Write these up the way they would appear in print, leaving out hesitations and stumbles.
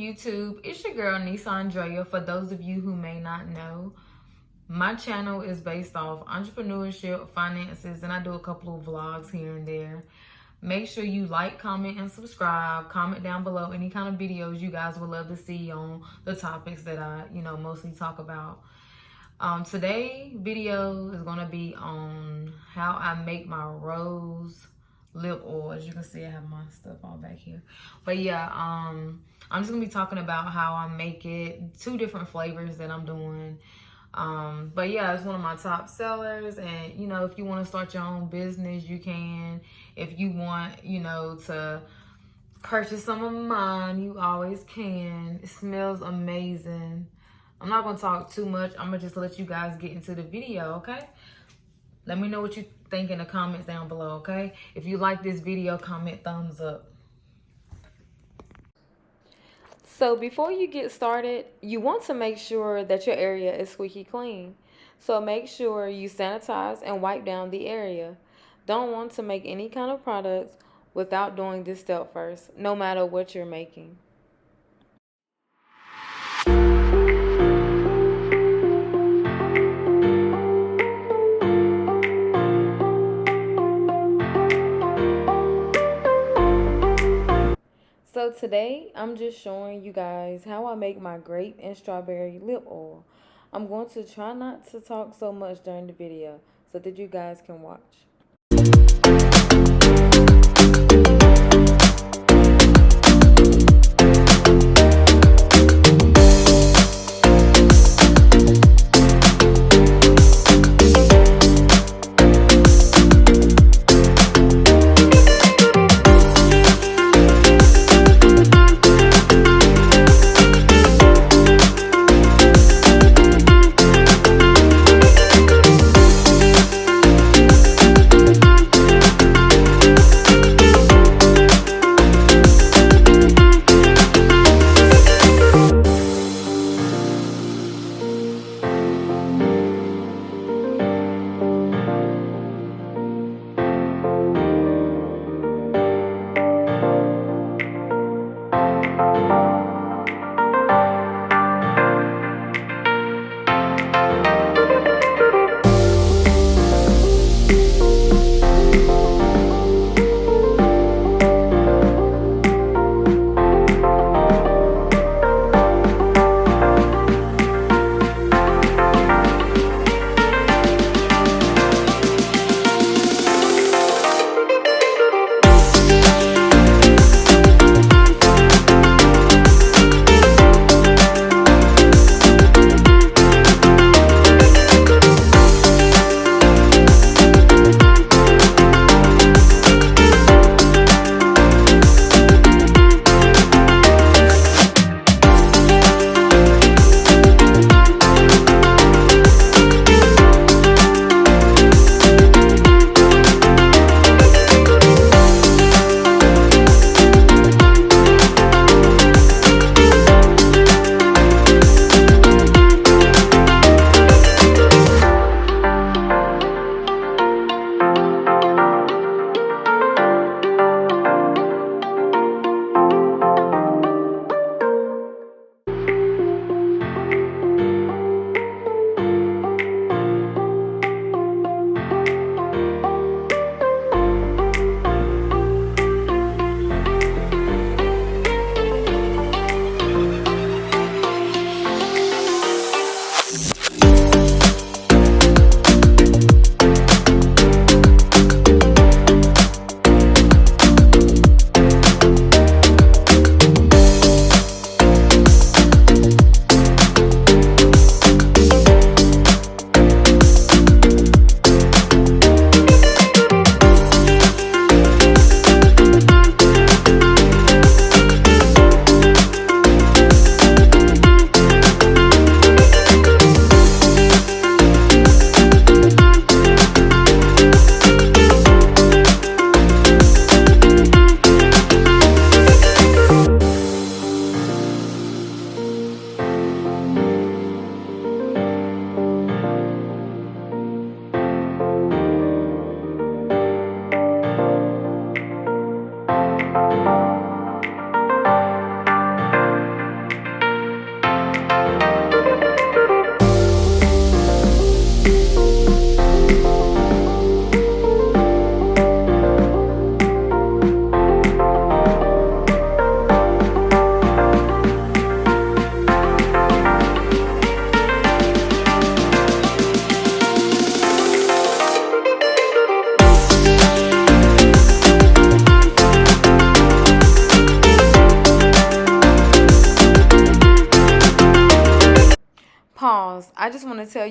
YouTube? It's your girl Nisa Andrea. For those of you who may not know, my channel is based off entrepreneurship, finances, and I do a couple of vlogs here and there. Make sure you like, comment, and subscribe. Comment down below any kind of videos you guys would love to see on the topics that I, mostly talk about. Today video is gonna be on how I make my rose lip oil. As you can see, I have my stuff all back here. But yeah, I'm just gonna be talking about how I make it. 2 different flavors that I'm doing. But yeah, it's one of my top sellers, and if you want to start your own business, you can. If you want, to purchase some of mine, you always can. It smells amazing. I'm not gonna talk too much. I'm gonna just let you guys get into the video, okay? Let me know what you think in the comments down below, okay? If you like this video, comment thumbs up. So before you get started, you want to make sure that your area is squeaky clean. So make sure you sanitize and wipe down the area. Don't want to make any kind of products without doing this step first, no matter what you're making. So today, I'm just showing you guys how I make my grape and strawberry lip oil. I'm going to try not to talk so much during the video so that you guys can watch.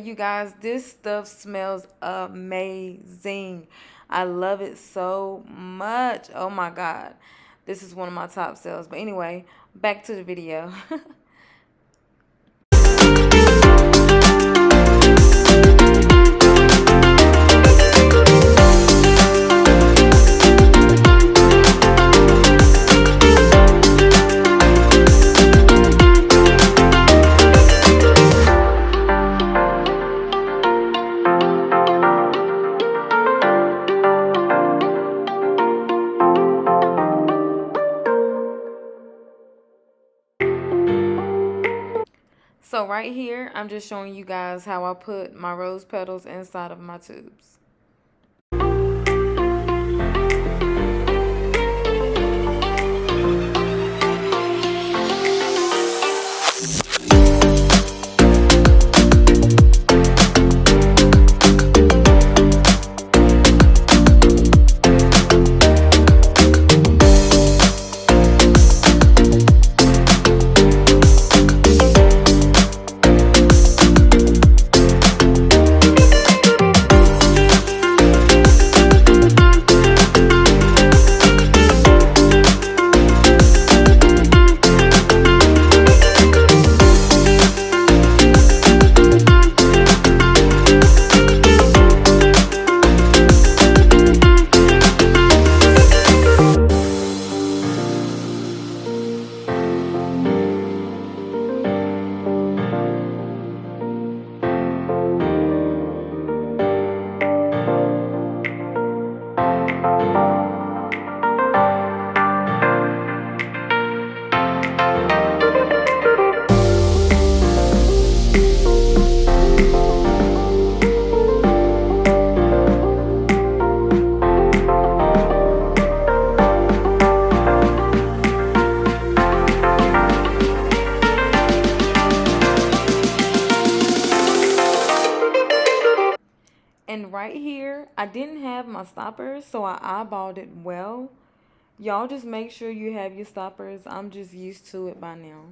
you guys, this stuff smells amazing. I love it so much. Oh my God. This is one of my top sales. But anyway, back to the video. So right here, I'm just showing you guys how I put my rose petals inside of my tubes. And right here, I didn't have my stoppers, so I eyeballed it well. Y'all just make sure you have your stoppers. I'm just used to it by now.